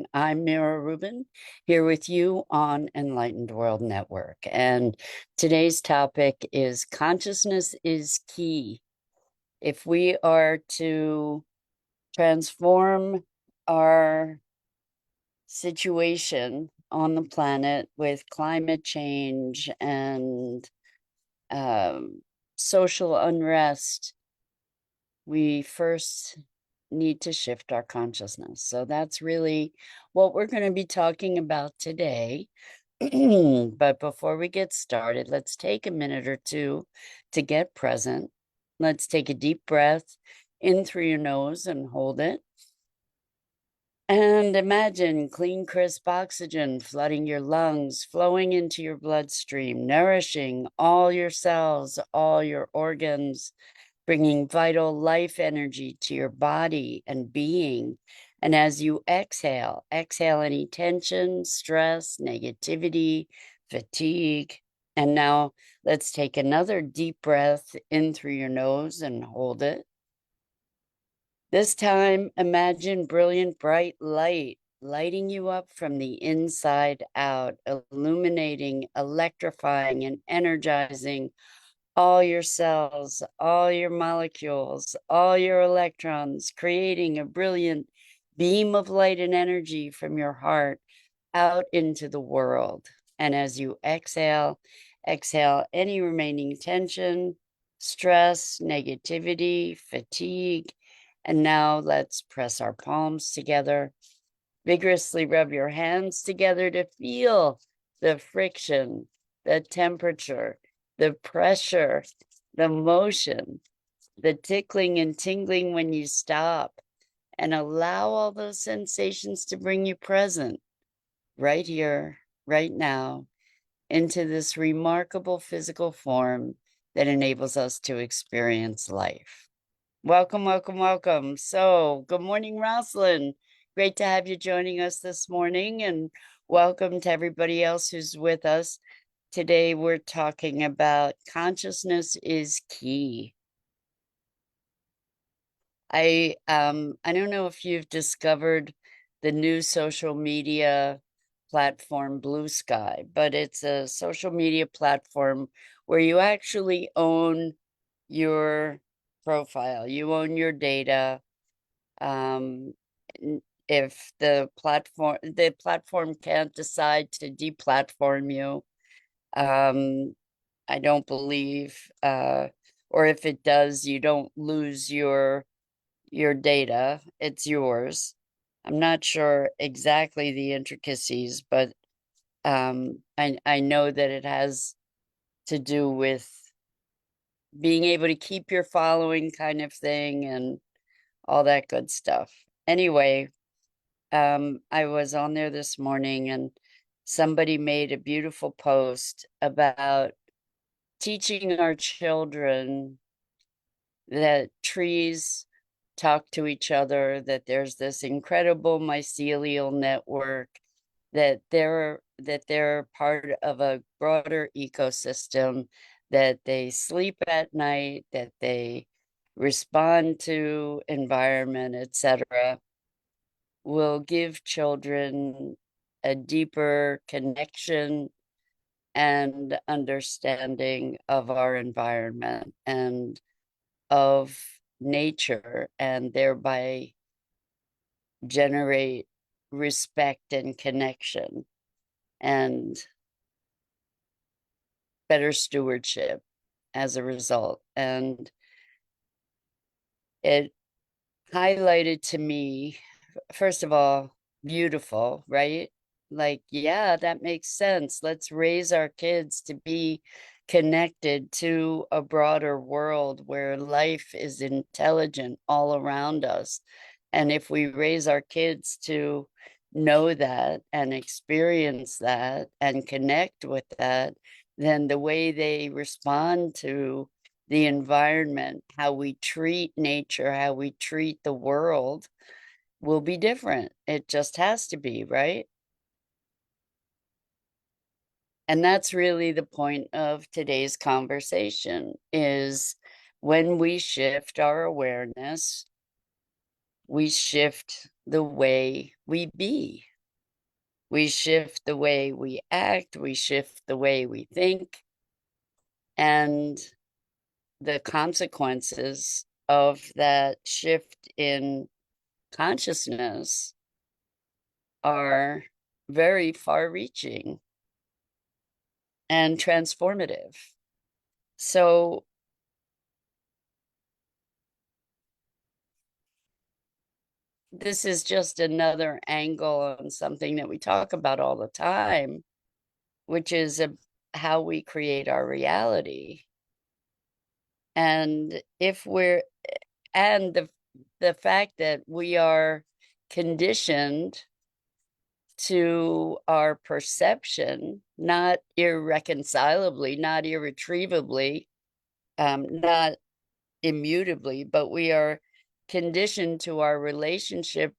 everyone. I'm Mira Rubin here with you on Enlightened World Network. And today's topic is consciousness is key. If we are to transform our situation on the planet with climate change and um, social unrest, we first need to shift our consciousness. So that's really what we're going to be talking about today. But before we get started, let's take a minute or two to get present. Let's take a deep breath in through your nose and hold it. And imagine clean, crisp oxygen flooding your lungs, flowing into your bloodstream, nourishing all your cells, all your organs, bringing vital life energy to your body and being. And as you exhale, exhale any tension, stress, negativity, fatigue. And now let's take another deep breath in through your nose and hold it. This time, imagine brilliant, bright light lighting you up from the inside out, illuminating, electrifying, and energizing all your cells, all your molecules, all your electrons, creating a brilliant beam of light and energy from your heart out into the world. And as you exhale, exhale any remaining tension, stress, negativity, fatigue. And now let's press our palms together. Vigorously rub your hands together to feel the friction, the temperature, the pressure, the motion, the tickling and tingling when you stop, and allow all those sensations to bring you present right here, right now, into this remarkable physical form that enables us to experience life. Welcome, welcome, welcome. So, good morning, Rosalind. Great to have you joining us this morning, and welcome to everybody else who's with us. Today, we're talking about consciousness is key. I don't know if you've discovered the new social media platform Blue Sky, but it's a social media platform where you actually own your profile, you own your data. Um, if the platform can't decide to deplatform you, I don't believe, or if it does, you don't lose your data. It's yours. I'm not sure exactly the intricacies, but I know that it has to do with being able to keep your following kind of thing and all that good stuff. Anyway, I was on there this morning and somebody made a beautiful post about teaching our children that trees talk to each other, that there's this incredible mycelial network, that they're part of a broader ecosystem, that they sleep at night, that they respond to environment, etc., will give children a deeper connection and understanding of our environment and of nature, and thereby generate respect and connection and better stewardship as a result. And it highlighted to me, first of all, beautiful, right? Like, yeah, that makes sense. Let's raise our kids to be connected to a broader world where life is intelligent all around us. And if we raise our kids to know that and experience that and connect with that, then the way they respond to the environment, how we treat nature, how we treat the world will be different. It just has to be, right? And that's really the point of today's conversation is when we shift our awareness, we shift the way we be. We shift the way we act, we shift the way we think, and the consequences of that shift in consciousness are very far reaching and transformative. So this is just another angle on something that we talk about all the time, which is how we create our reality. And if we're, and the fact that we are conditioned to our perception, not irreconcilably, not irretrievably, not immutably, but we are conditioned to our relationship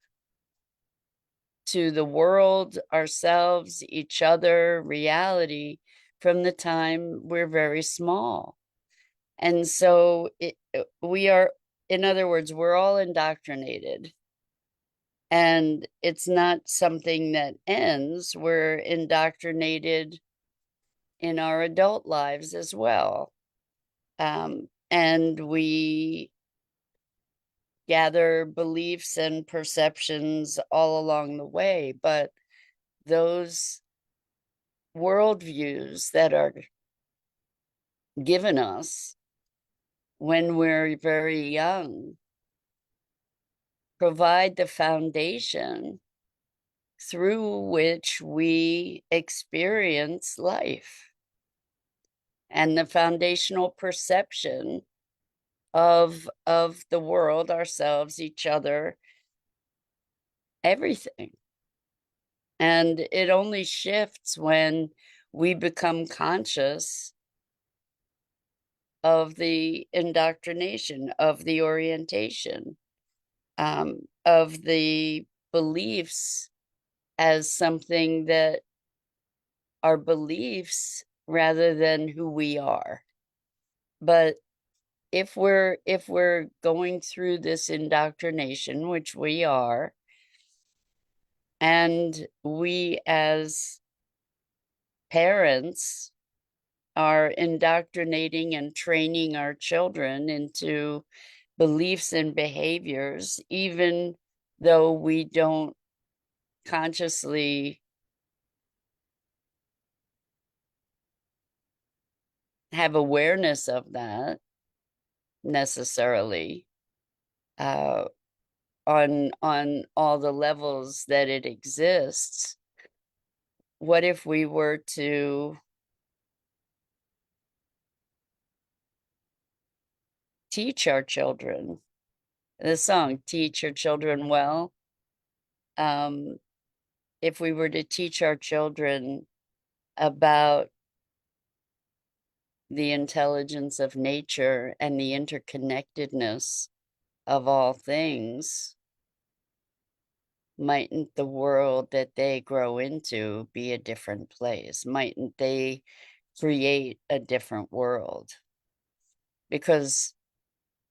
to the world, ourselves, each other, reality from the time we're very small. And so we are, in other words, we're all indoctrinated. And it's not something that ends. We're indoctrinated in our adult lives as well. And we gather beliefs and perceptions all along the way. But those worldviews that are given us when we're very young provide the foundation through which we experience life and the foundational perception of the world, ourselves, each other, everything. And it only shifts when we become conscious of the indoctrination, of the orientation, of the beliefs as something that are beliefs rather than who we are. But if we're going through this indoctrination, which we are, and we as parents are indoctrinating and training our children into beliefs and behaviors, even though we don't consciously have awareness of that necessarily, uh, on all the levels that it exists. What if we were to teach our children the song "Teach Your Children Well"? If we were to teach our children about the intelligence of nature and the interconnectedness of all things, mightn't the world that they grow into be a different place? Mightn't they create a different world? Because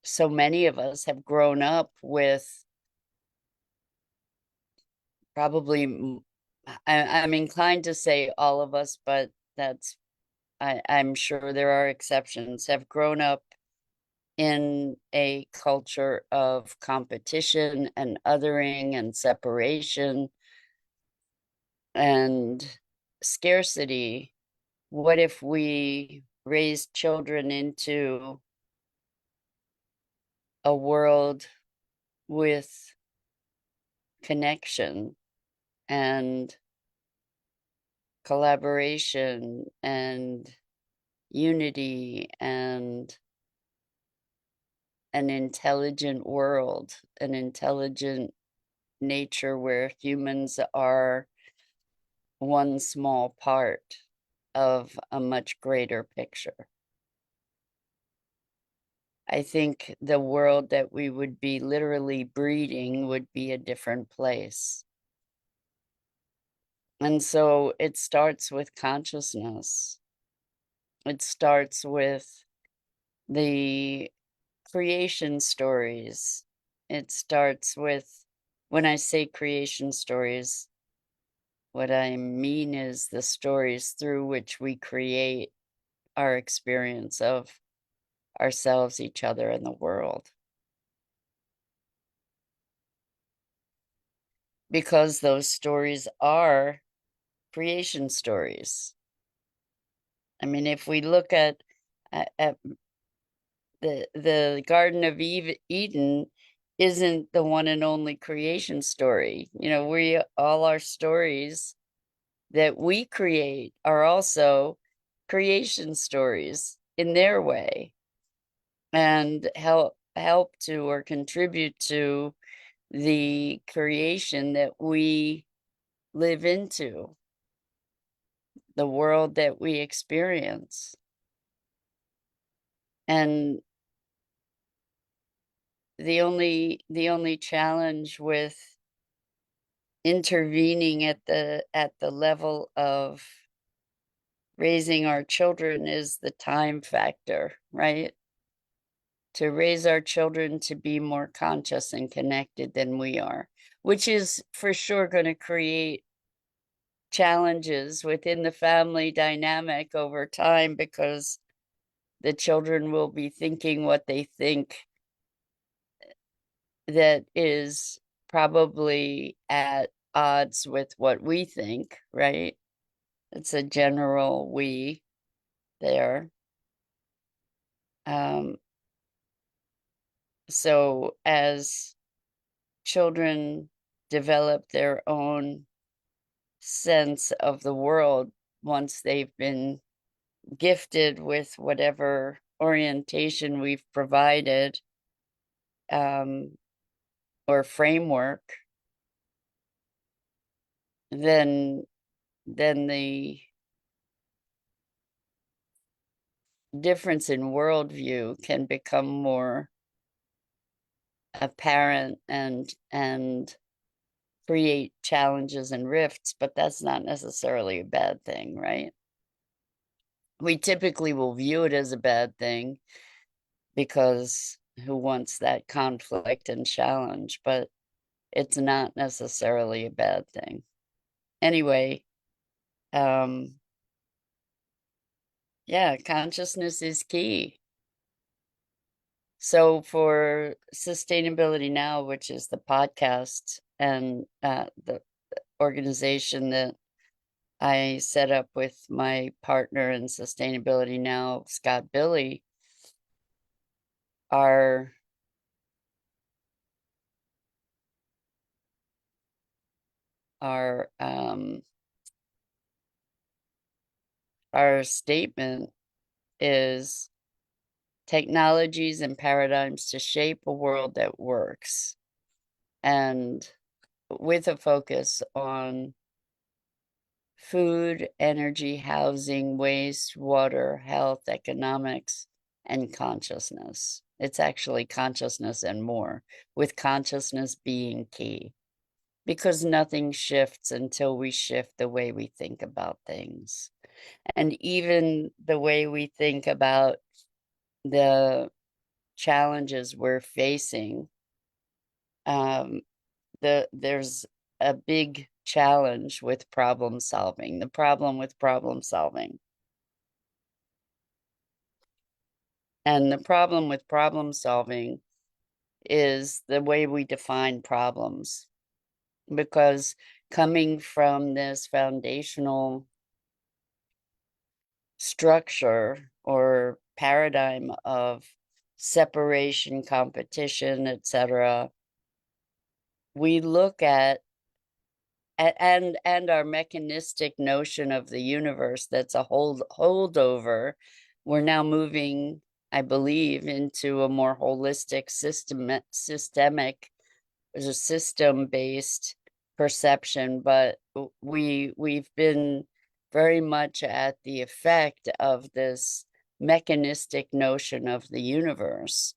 so many of us have grown up with probably, I'm inclined to say all of us, but that's, I'm sure there are exceptions, have grown up in a culture of competition and othering and separation and scarcity. What if we raised children into a world with connection and collaboration and unity and an intelligent world, an intelligent nature where humans are one small part of a much greater picture? I think the world that we would be literally breeding would be a different place. And so it starts with consciousness. It starts with the creation stories. It starts with, when I say creation stories, What I mean is the stories through which we create our experience of ourselves, each other, and the world. Because those stories are creation stories. I mean, if we look at the Garden of Eden isn't the one and only creation story. You know, all our stories that we create are also creation stories in their way, and help to or contribute to the creation that we live into, the world that we experience. And the only challenge with intervening at the level of raising our children is the time factor, right? To raise our children to be more conscious and connected than we are, which is for sure going to create challenges within the family dynamic over time, because the children will be thinking what they think that is probably at odds with what we think, right? It's a general we there. Um, so as children develop their own sense of the world, once they've been gifted with whatever orientation we've provided, um, or framework, then the difference in worldview can become more apparent and create challenges and rifts, but that's not necessarily a bad thing, right? We typically will view it as a bad thing because who wants that conflict and challenge, but it's not necessarily a bad thing. Anyway, yeah, consciousness is key. So for Sustainability Now, which is the podcast and the organization that I set up with my partner in Sustainability Now, Scott Billy, our our um, our statement is technologies and paradigms to shape a world that works, and with a focus on food, energy, housing, waste, water, health, economics, and consciousness. It's actually consciousness and more, with consciousness being key, because nothing shifts until we shift the way we think about things. And even the way we think about the challenges we're facing, there's a big challenge with problem solving. The problem with problem solving. And the problem with problem solving is the way we define problems. Because coming from this foundational structure or paradigm of separation, competition, etc., we look at and our mechanistic notion of the universe that's a holdover. We're now moving, I believe, into a more holistic systemic, a system-based perception, but we've been very much at the effect of this mechanistic notion of the universe,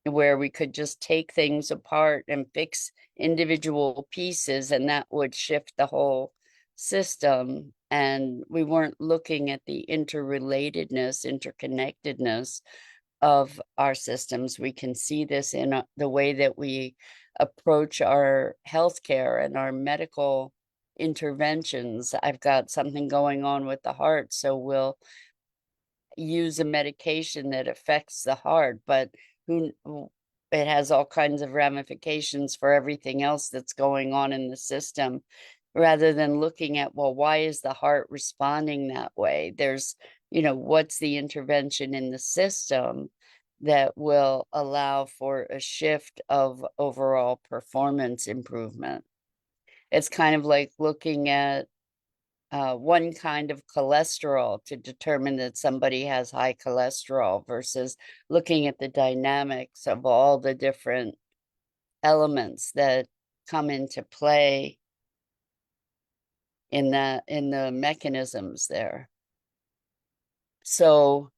where we could just take things apart and fix individual pieces and that would shift the whole system. And we weren't looking at the interrelatedness, interconnectedness of our systems. We can see this in the way that we approach our healthcare and our medical interventions. I've got something going on with the heart, so we'll use a medication that affects the heart, but who it has all kinds of ramifications for everything else that's going on in the system, rather than looking at, well, why is the heart responding that way? There's, what's the intervention in the system that will allow for a shift of overall performance improvement. It's kind of like looking at one kind of cholesterol to determine that somebody has high cholesterol versus looking at the dynamics of all the different elements that come into play in the mechanisms there. So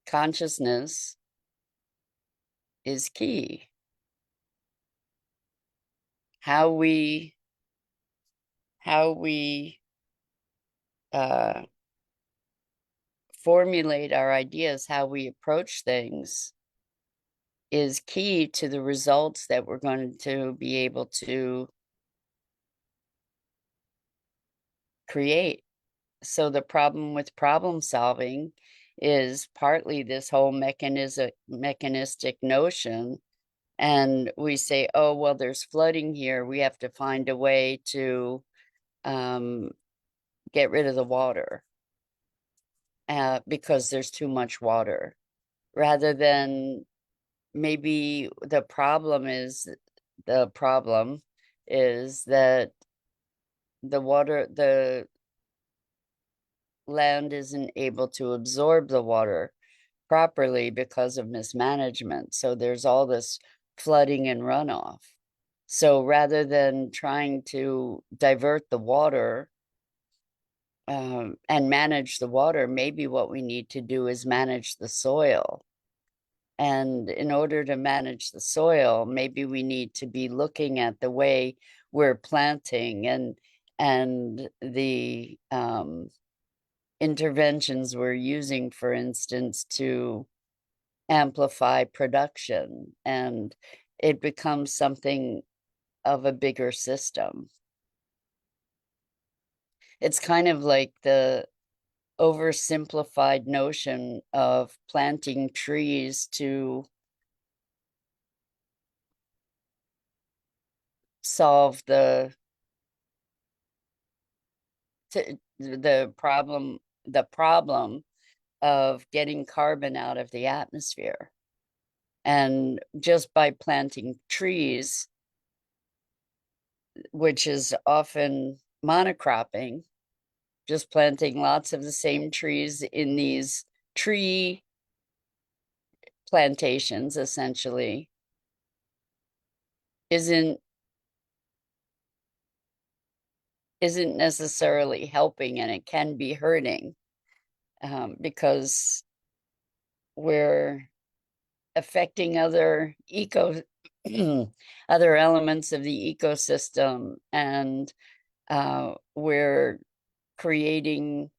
consciousness is key. How we uh, formulate our ideas, how we approach things is key to the results that we're going to be able to create. So the problem with problem solving is partly this whole mechanistic notion. And we say, oh, well, there's flooding here. We have to find a way to get rid of the water because there's too much water, rather than maybe the problem is that the land isn't able to absorb the water properly because of mismanagement. So there's all this flooding and runoff. So rather than trying to divert the water and manage the water, maybe what we need to do is manage the soil. And in order to manage the soil, maybe we need to be looking at the way we're planting and the interventions we're using, for instance, to amplify production, and it becomes something of a bigger system. It's kind of like the oversimplified notion of planting trees to solve the problem of getting carbon out of the atmosphere. And just by planting trees, which is often monocropping, just planting lots of the same trees in these tree plantations, essentially, isn't necessarily helping, and it can be hurting because we're affecting other other elements of the ecosystem, and we're creating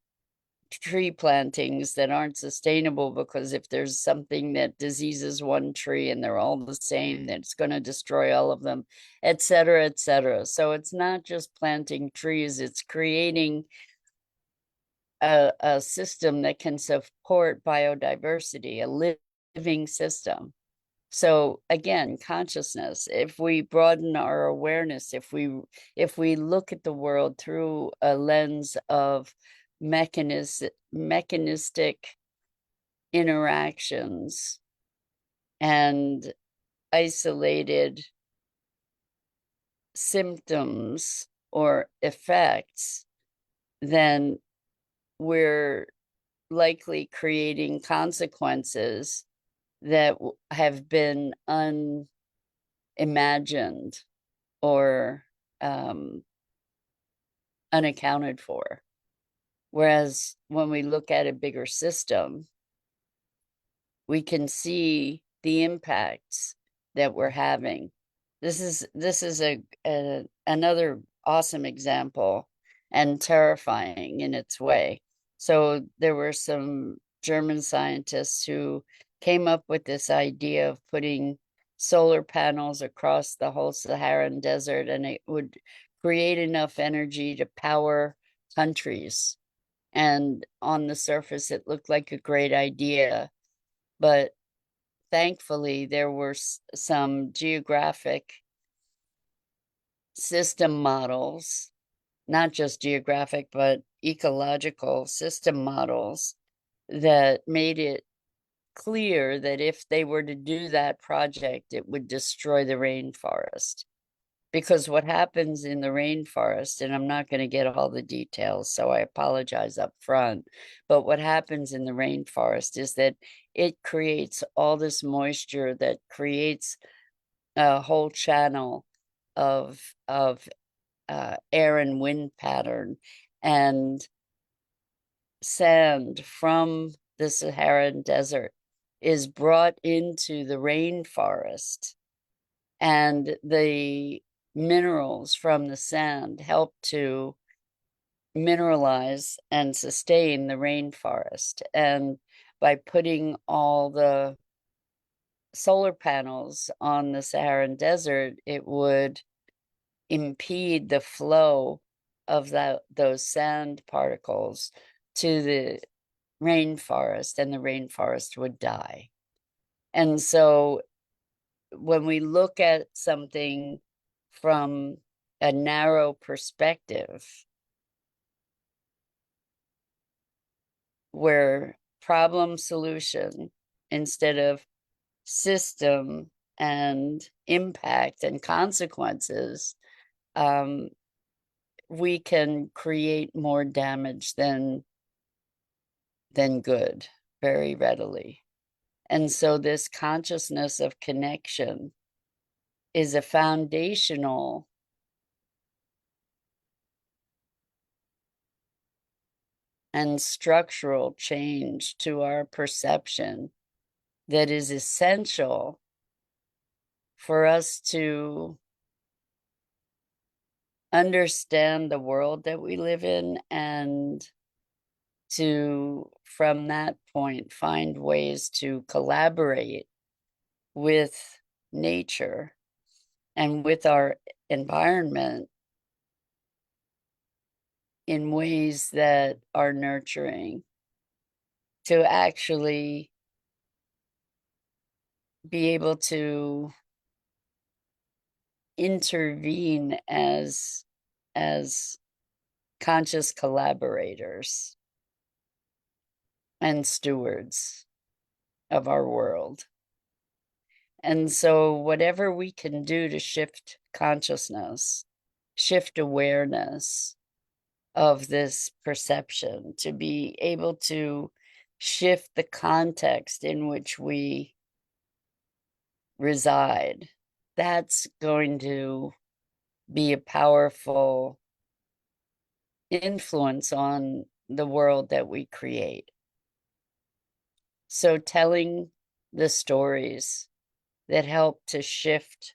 tree plantings that aren't sustainable, because if there's something that diseases one tree and they're all the same, then it's going to destroy all of them, et cetera, et cetera. So it's not just planting trees, it's creating a system that can support biodiversity, a living system. So again, consciousness, if we broaden our awareness, if we look at the world through a lens of mechanistic interactions and isolated symptoms or effects, then we're likely creating consequences that have been unimagined or unaccounted for. Whereas when we look at a bigger system, we can see the impacts that we're having. This is another awesome example, and terrifying in its way. So there were some German scientists who came up with this idea of putting solar panels across the whole Saharan desert, and it would create enough energy to power countries. And on the surface, it looked like a great idea. But thankfully, there were some geographic system models, not just geographic, but ecological system models that made it clear that if they were to do that project, it would destroy the rainforest. Because what happens in the rainforest, and I'm not going to get all the details, so I apologize up front, but what happens in the rainforest is that it creates all this moisture that creates a whole channel of air and wind pattern, and sand from the Saharan desert is brought into the rainforest, and the minerals from the sand help to mineralize and sustain the rainforest. And by putting all the solar panels on the Saharan desert, it would impede the flow of those sand particles to the rainforest, and the rainforest would die. And so when we look at something from a narrow perspective, where problem solution instead of system and impact and consequences, we can create more damage than good very readily. And so this consciousness of connection is a foundational and structural change to our perception that is essential for us to understand the world that we live in, and to, from that point, find ways to collaborate with nature and with our environment in ways that are nurturing, to actually be able to intervene as conscious collaborators and stewards of our world. And so whatever we can do to shift consciousness, shift awareness of this perception, to be able to shift the context in which we reside, that's going to be a powerful influence on the world that we create. So telling the stories that help to shift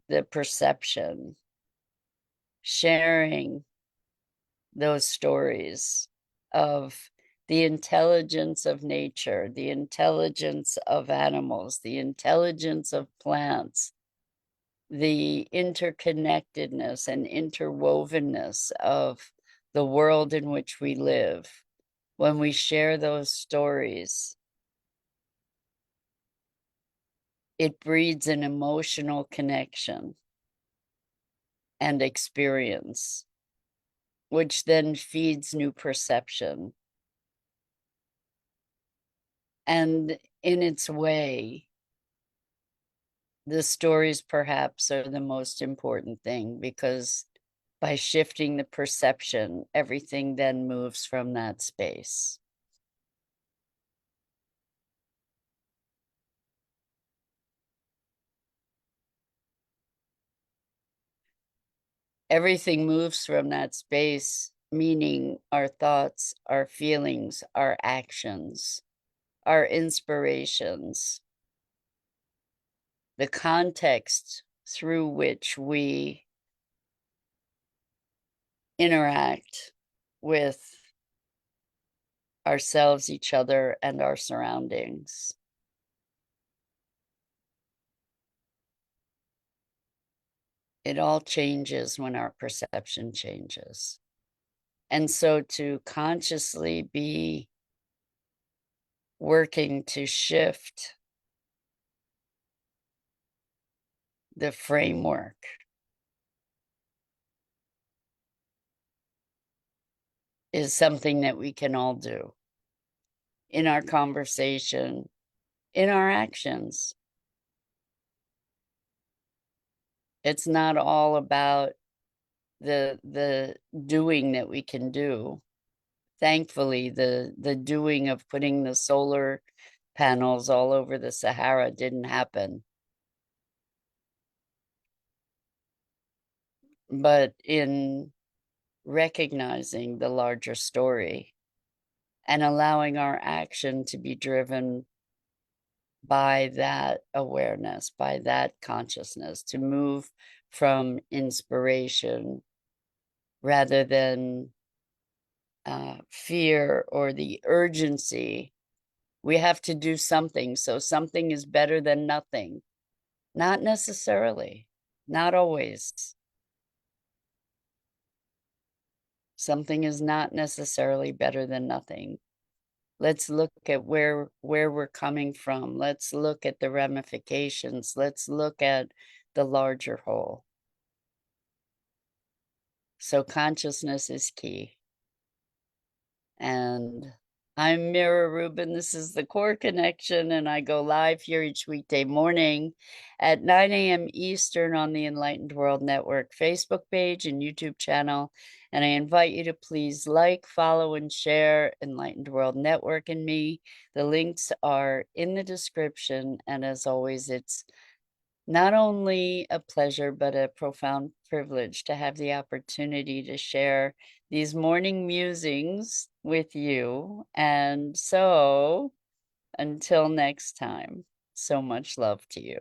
the perception, sharing those stories of the intelligence of nature, the intelligence of animals, the intelligence of plants, the interconnectedness and interwovenness of the world in which we live. When we share those stories, it breeds an emotional connection and experience, which then feeds new perception. And in its way, the stories perhaps are the most important thing, because by shifting the perception, everything then moves from that space. Everything moves from that space, meaning our thoughts, our feelings, our actions, our inspirations, the context through which we interact with ourselves, each other, and our surroundings. It all changes when our perception changes. And so to consciously be working to shift the framework is something that we can all do in our conversation, in our actions. It's not all about the doing that we can do. Thankfully, the doing of putting the solar panels all over the Sahara didn't happen. But in recognizing the larger story and allowing our action to be driven by that awareness, by that consciousness, to move from inspiration rather than fear or the urgency. We have to do something, so something is better than nothing. Not necessarily, not always. Something is not necessarily better than nothing. Let's look at where we're coming from. Let's look at the ramifications. Let's look at the larger whole. So consciousness is key. And I'm Mira Rubin. This is the Core Connection, and I go live here each weekday morning at 9 a.m. Eastern on the Enlightened World Network Facebook page and YouTube channel. And I invite you to please like, follow, and share Enlightened World Network and me. The links are in the description. And as always, it's not only a pleasure, but a profound privilege to have the opportunity to share these morning musings with you. And so until next time, so much love to you.